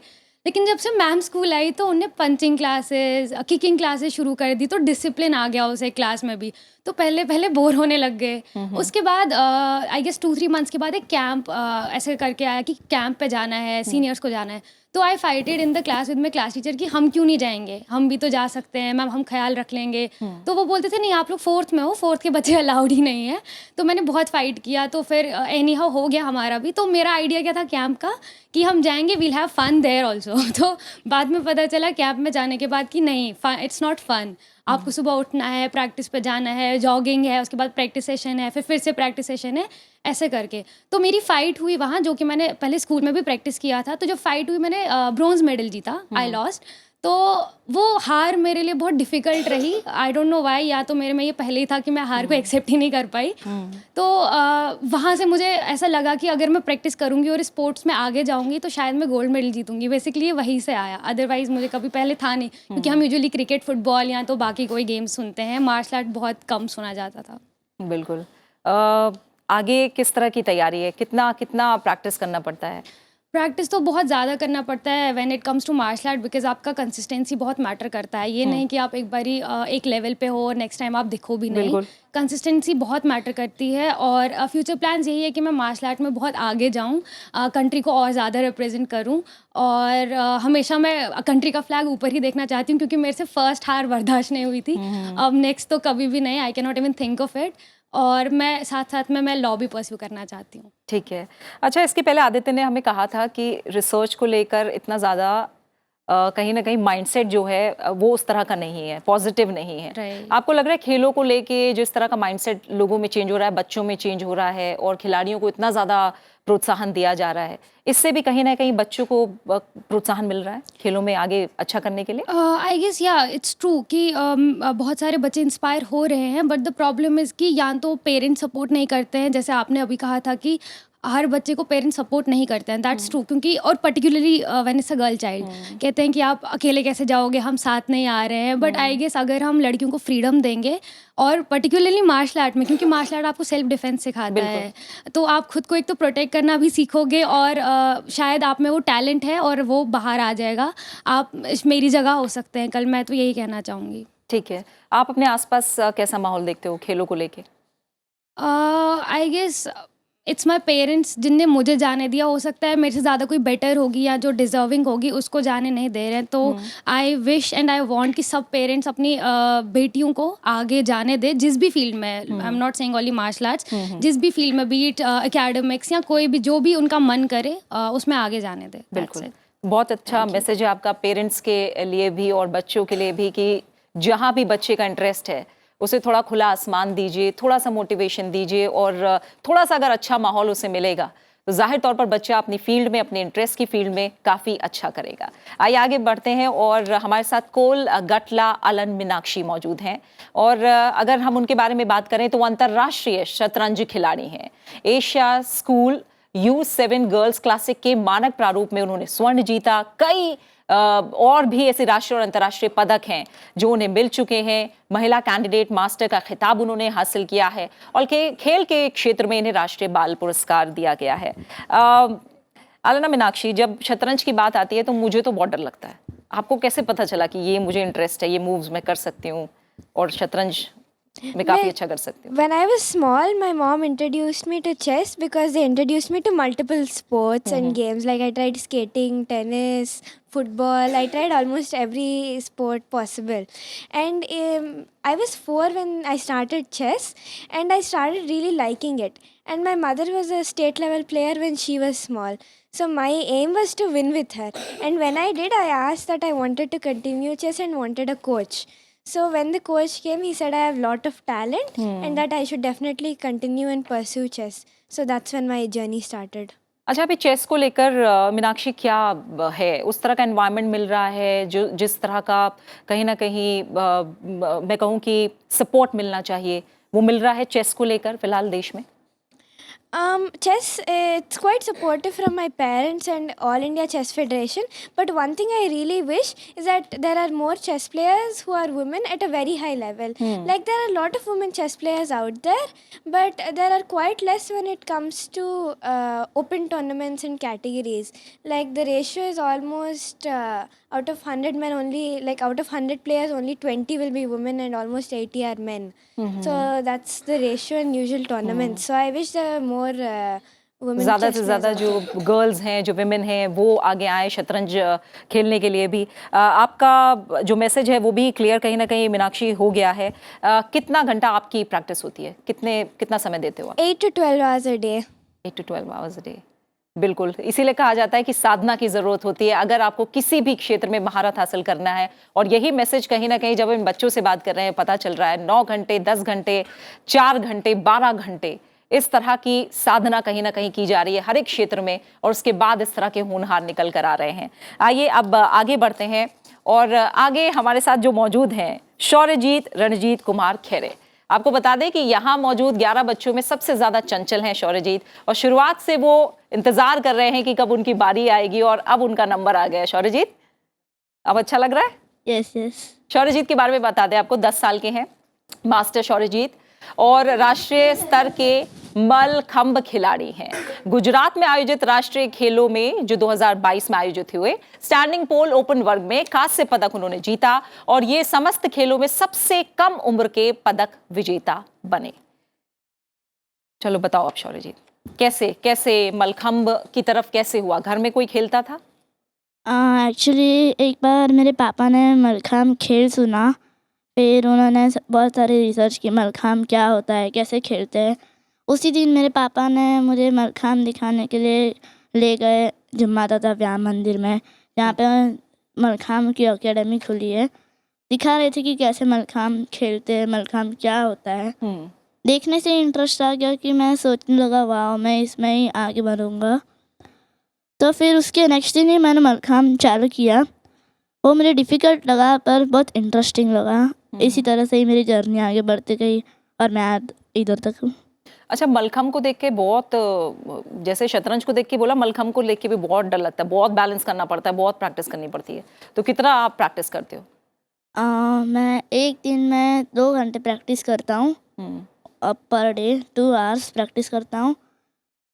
लेकिन जब से मैम स्कूल आई तो उन्हें पंचिंग क्लासेस, किकिंग क्लासेस शुरू कर दी, तो डिसिप्लिन आ गया उसे क्लास में भी। तो पहले पहले बोर होने लग गए। उसके बाद आई गेस 2-3 मंथ्स के बाद एक कैंप ऐसे करके आया कि कैंप पे जाना है, सीनियर्स को जाना है। तो I fighted in the class with my class teacher कि हम क्यों नहीं जाएंगे, हम भी तो जा सकते हैं मैम, हम ख्याल रख लेंगे। तो वो बोलते थे नहीं, आप लोग 4th में हो, 4th के बच्चे अलाउड ही नहीं है। तो मैंने बहुत फाइट किया, तो फिर एनी हाउ हो गया हमारा भी। तो मेरा आइडिया क्या था कैंप का कि हम जाएंगे, we'll have fun there also. तो बाद में पता चला कैंप में जाने के बाद कि नहीं, इट्स नॉट फन। आपको सुबह उठना है, प्रैक्टिस पे जाना है, जॉगिंग है, उसके बाद प्रैक्टिस सेशन है, फिर से प्रैक्टिस सेशन है, ऐसे करके। तो मेरी फ़ाइट हुई वहाँ, जो कि मैंने पहले स्कूल में भी प्रैक्टिस किया था। तो जब फाइट हुई मैंने ब्रॉन्ज मेडल जीता, आई लॉस्ट। तो वो हार मेरे लिए बहुत डिफ़िकल्ट रही, आई डोंट नो व्हाई। या तो मेरे में ये पहले ही था कि मैं हार को एक्सेप्ट ही नहीं कर पाई। तो वहाँ से मुझे ऐसा लगा कि अगर मैं प्रैक्टिस करूँगी और स्पोर्ट्स में आगे जाऊँगी तो शायद मैं गोल्ड मेडल जीतूँगी। बेसिकली वहीं से आया, अदरवाइज़ मुझे कभी पहले था नहीं, क्योंकि हम यूजुअली क्रिकेट, फुटबॉल या तो बाकी कोई गेम सुनते हैं, मार्शल आर्ट बहुत कम सुना जाता था। बिल्कुल। आगे किस तरह की तैयारी है, कितना कितना प्रैक्टिस करना पड़ता है? प्रैक्टिस तो बहुत ज़्यादा करना पड़ता है when it comes to martial art, because आपका कंसिस्टेंसी बहुत मैटर करता है। ये नहीं कि आप एक बारी एक लेवल पे हो और नेक्स्ट टाइम आप दिखो भी नहीं। कंसिस्टेंसी बहुत मैटर करती है। और फ्यूचर प्लान्स यही है कि मैं मार्शल आर्ट में बहुत आगे जाऊँ, कंट्री को और ज़्यादा रिप्रेजेंट करूँ। और हमेशा मैं कंट्री का फ्लैग ऊपर ही देखना चाहती हूँ, क्योंकि मेरे से फर्स्ट हार बर्दाश्त नहीं हुई थी। अब नेक्स्ट तो कभी भी नहीं, I can not even think of it. और मैं साथ साथ में मैं लॉ भी परस्यू करना चाहती हूँ। ठीक है। अच्छा, इसके पहले आदित्य ने हमें कहा था कि रिसर्च को लेकर इतना ज़्यादा कहीं ना कहीं माइंडसेट जो है वो उस तरह का नहीं है, पॉजिटिव नहीं है। आपको लग रहा है खेलों को लेके जिस तरह का माइंडसेट लोगों में चेंज हो रहा है, बच्चों में चेंज हो रहा है और खिलाड़ियों को इतना ज़्यादा प्रोत्साहन दिया जा रहा है, इससे भी कहीं ना कहीं बच्चों को प्रोत्साहन मिल रहा है खेलों में आगे अच्छा करने के लिए? आई गेस या इट्स ट्रू कि बहुत सारे बच्चे इंस्पायर हो रहे हैं, बट द प्रॉब्लम इज़ कि या तो पेरेंट्स सपोर्ट नहीं करते हैं, जैसे आपने अभी कहा था कि हर बच्चे को पेरेंट्स सपोर्ट नहीं करते हैं, दैट्स ट्रू। क्योंकि और particularly when it's a girl child, कहते हैं कि आप अकेले कैसे जाओगे, हम साथ नहीं आ रहे हैं। बट आई गेस अगर हम लड़कियों को फ्रीडम देंगे, और पर्टिकुलरली मार्शल आर्ट में, क्योंकि मार्शल आर्ट आपको सेल्फ डिफेंस सिखाता है, तो आप खुद को एक तो प्रोटेक्ट करना भी सीखोगे, और शायद आप में वो टैलेंट है और वो बाहर आ जाएगा। आप मेरी जगह हो सकते हैं कल, मैं तो यही कहना चाहूँगी। ठीक है। आप अपने आसपास कैसा माहौल देखते हो खेलों को लेके? I guess it's my parents जिनने मुझे जाने दिया। हो सकता है मेरे से ज़्यादा कोई बेटर होगी या जो डिज़र्विंग होगी उसको जाने नहीं दे रहे हैं। तो I wish and I want कि सब पेरेंट्स अपनी बेटियों को आगे जाने दे, जिस भी फील्ड में। I am not saying only martial arts, जिस भी फील्ड में, बी इट एकेडमिक्स या कोई भी, जो भी उनका मन करे उसमें आगे जाने दे। बिल्कुल, बहुत अच्छा मैसेज है आपका पेरेंट्स के लिए भी और बच्चों के लिए भी, कि जहाँ भी बच्चे का इंटरेस्ट है उसे थोड़ा खुला आसमान दीजिए, थोड़ा सा मोटिवेशन दीजिए, और थोड़ा सा अगर अच्छा माहौल उसे मिलेगा तो जाहिर तौर पर बच्चा अपनी फील्ड में, अपने इंटरेस्ट की फील्ड में काफ़ी अच्छा करेगा। आइए आगे बढ़ते हैं, और हमारे साथ कोल गटला अलन मीनाक्षी मौजूद हैं। और अगर हम उनके बारे में बात करें तो वो अंतर्राष्ट्रीय शतरंज खिलाड़ी हैं। Asia school U7 girls classic के मानक प्रारूप में उन्होंने स्वर्ण जीता। कई और भी ऐसे राष्ट्रीय और अंतर्राष्ट्रीय पदक हैं जो उन्हें मिल चुके हैं। महिला कैंडिडेट मास्टर का खिताब उन्होंने हासिल किया है, और खेल के क्षेत्र में इन्हें राष्ट्रीय बाल पुरस्कार दिया गया है। अलना मीनाक्षी, जब शतरंज की बात आती है तो मुझे तो बहुत डर लगता है। आपको कैसे पता चला कि ये मुझे इंटरेस्ट है, ये मूव्स मैं कर सकती हूँ और शतरंज में काफ़ी मैं- अच्छा कर सकती हूँ? When I was small, my mom introduced me to chess because they introduced me to multiple sports and games. Like I tried skating, tennis, football. I tried almost every sport possible. And I was 4 when I started chess, and I started really liking it. And my mother was a state level player when she was small. So my aim was to win with her. And when I did, I asked that I wanted to continue chess and wanted a coach. So when the coach came, he said I have lot of talent and that I should definitely continue and pursue chess. So that's when my journey started. अच्छा, अभी chess को लेकर मीनाक्षी क्या है, उस तरह का environment मिल रहा है जो जिस तरह का कहीं ना कहीं मैं कहूँ कि सपोर्ट मिलना चाहिए, वो मिल रहा है चेस को लेकर फिलहाल देश में? Chess, it's quite supportive from my parents and All India Chess Federation. But one thing I really wish is that there are more chess players who are women at a very high level. Like there are a lot of women chess players out there, but there are quite less when it comes to open tournaments and categories. Like the ratio is almost out of 100 men only, like out of 100 players, only 20 will be women and almost 80 are men. So that's the ratio in usual tournaments. So I wish there were more women ज़्यादा chess से players ज़्यादा out जो there. Girls हैं, जो women हैं, वो आगे आए शतरंज खेलने के लिए भी। आपका जो मैसेज है वो भी क्लियर कहीं ना कहीं मीनाक्षी हो गया है। कितना घंटा आपकी प्रैक्टिस होती है, कितना समय देते हो आप? 8 to 12 hours a day. 8 to 12 hours a day. बिल्कुल, इसीलिए कहा जाता है कि साधना की ज़रूरत होती है अगर आपको किसी भी क्षेत्र में महारत हासिल करना है। और यही मैसेज कहीं ना कहीं जब इन बच्चों से बात कर रहे हैं पता चल रहा है। 9 घंटे, 10 घंटे, 4 घंटे, 12 घंटे, इस तरह की साधना कहीं ना कहीं की जा रही है हर एक क्षेत्र में, और उसके बाद इस तरह के होनहार निकल कर आ रहे हैं। आइए अब आगे बढ़ते हैं, और आगे हमारे साथ जो मौजूद हैं शौर्यजीत रणजीत कुमार खेरे। आपको बता दें कि यहाँ मौजूद 11 बच्चों में सबसे ज़्यादा चंचल हैं शौर्यजीत, और शुरुआत से वो इंतज़ार कर रहे हैं कि कब उनकी बारी आएगी, और अब उनका नंबर आ गया है। शौर्यजीत, अब अच्छा लग रहा है? Yes yes. शौर्यजीत के बारे में बता दें आपको, 10 साल के हैं, मास्टर शौर्यजीत, और राष्ट्रीय स्तर के मलखंब खिलाड़ी हैं। गुजरात में आयोजित राष्ट्रीय खेलों में जो 2022 में आयोजित हुए स्टैंडिंग पोल ओपन वर्ग में कांस्य पदक उन्होंने जीता, और ये समस्त खेलों में सबसे कम उम्र के पदक विजेता बने। चलो बताओ आप शौर्यजीत, कैसे मलखंब की तरफ कैसे हुआ? घर में कोई खेलता था? एक्चुअली एक बार मेरे पापा ने मलखाम खेल सुना, फिर उन्होंने बहुत सारी रिसर्च की मलखाम क्या होता है, कैसे खेलते हैं। उसी दिन मेरे पापा ने मुझे मलखाम दिखाने के लिए ले गए जुम्मा दादा व्यायाम मंदिर में, जहाँ पे मलखाम की एकेडमी खुली है। दिखा रहे थे कि कैसे मलखाम खेलते हैं, मलखाम क्या होता है। देखने से इंटरेस्ट आ गया कि मैं सोचने लगा वाह मैं इसमें ही आगे बढ़ूँगा। तो फिर उसके नेक्स्ट दिन ही मैंने मलखाम चालू किया। वो मुझे डिफ़िकल्ट लगा पर बहुत इंटरेस्टिंग लगा। इसी तरह से ही मेरी जर्नी आगे बढ़ती गई और मैं आज इधर तक हूँ। अच्छा, मलखंब को देख के बहुत, जैसे शतरंज को देख के बोला, मलखंब को देख के भी बहुत डर लगता है, बहुत बैलेंस करना पड़ता है, बहुत प्रैक्टिस करनी पड़ती है। तो कितना आप प्रैक्टिस करते हो? मैं एक दिन में 2 घंटे प्रैक्टिस करता हूँ, पर डे 2 आवर्स प्रैक्टिस करता हूँ।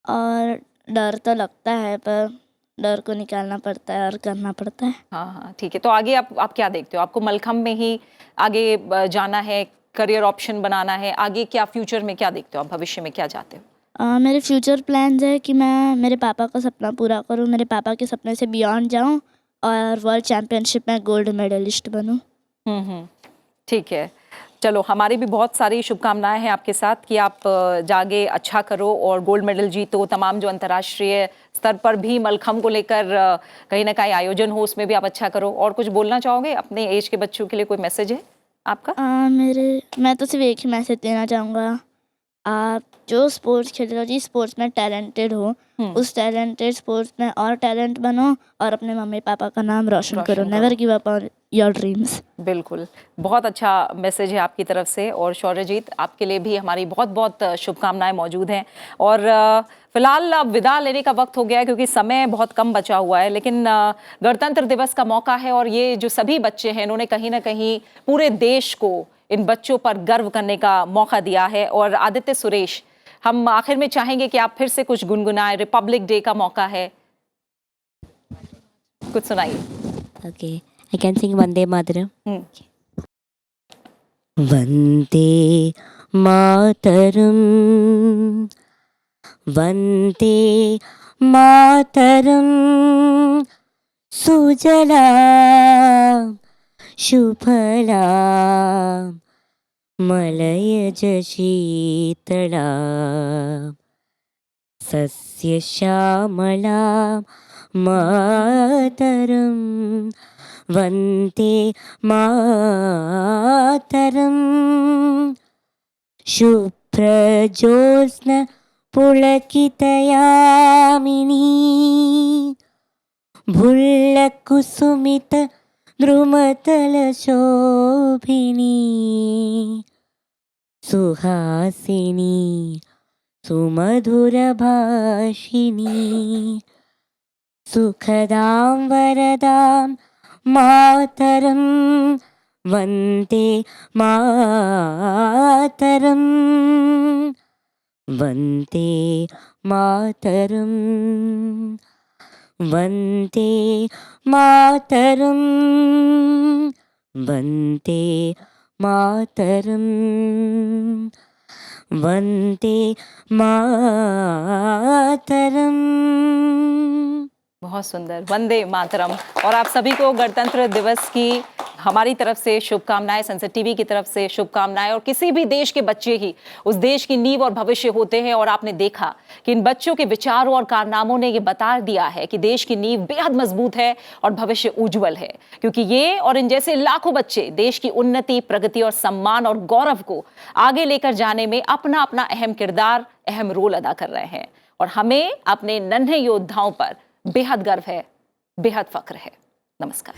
और डर तो लगता है पर डर को निकालना पड़ता है और करना पड़ता है। हाँ, ठीक है। तो आगे आप क्या देखते हो? आपको मलखंब में ही आगे जाना है, करियर ऑप्शन बनाना है, आगे क्या फ्यूचर में क्या देखते हो आप, भविष्य में क्या चाहते हो? मेरे फ्यूचर प्लान्स है कि मैं मेरे पापा का सपना पूरा करूँ, मेरे पापा के सपने से बियॉन्ड जाऊँ और वर्ल्ड चैम्पियनशिप में गोल्ड मेडलिस्ट बनूँ। ठीक है, चलो हमारी भी बहुत सारी शुभकामनाएं हैं आपके साथ कि आप जागे अच्छा करो और गोल्ड मेडल जीतो। तमाम जो अंतर्राष्ट्रीय स्तर पर भी मलखंब को लेकर कहीं ना कहीं आयोजन हो, उसमें भी आप अच्छा करो। और कुछ बोलना चाहोगे अपने एज के बच्चों के लिए? कोई मैसेज है आपका? मैं तो सिर्फ एक ही मैसेज देना चाहूँगा, आप जो स्पोर्ट्स खेल रहे हो, जिस स्पोर्ट्स में टैलेंटेड हो, उस टैलेंटेड स्पोर्ट्स में और टैलेंट बनो और अपने मम्मी पापा का नाम रोशन करो। Never give up on your dreams. बिल्कुल, बहुत अच्छा मैसेज है आपकी तरफ से। और शौर्यजीत, आपके लिए भी हमारी बहुत बहुत शुभकामनाएं मौजूद हैं। और फिलहाल अब विदा लेने का वक्त हो गया है क्योंकि समय बहुत कम बचा हुआ है, लेकिन गणतंत्र दिवस का मौका है और ये जो सभी बच्चे हैं इन्होंने कहीं ना कहीं पूरे देश को इन बच्चों पर गर्व करने का मौका दिया है। और आदित्य सुरेश, हम आखिर में चाहेंगे कि आप फिर से कुछ गुनगुनाएं। रिपब्लिक डे का मौका है, कुछ सुनाइए। Okay, I can sing Vande Mataram. Vande Mataram Vande Mataram सुजलां सुफलां मलयज शीतलां सस्यश्यामलां मातरं वन्दे मातरम् शुभ्रज्योत्स्न पुलकितयामिनी भुल्लकुसुमित द्रुमतलशोभिनी सुहासिनी सुमधुरभाषिणी सुखदां वरदां मातरं वन्दे मातरम् वन्दे मातरम् वन्दे मातरम् वन्दे मातरम् वन्दे मातरम्। बहुत सुंदर, वंदे मातरम। और आप सभी को गणतंत्र दिवस की हमारी तरफ से शुभकामनाएं, संसद टीवी की तरफ से शुभकामनाएं। और किसी भी देश के बच्चे ही उस देश की नींव और भविष्य होते हैं, और आपने देखा कि इन बच्चों के विचारों और कारनामों ने ये बता दिया है कि देश की नींव बेहद मजबूत है और भविष्य उज्जवल है, क्योंकि ये और इन जैसे लाखों बच्चे देश की उन्नति, प्रगति और सम्मान और गौरव को आगे लेकर जाने में अपना अपना अहम किरदार, अहम रोल अदा कर रहे हैं। और हमें अपने नन्हे योद्धाओं पर बेहद गर्व है, बेहद फक्र है। नमस्कार।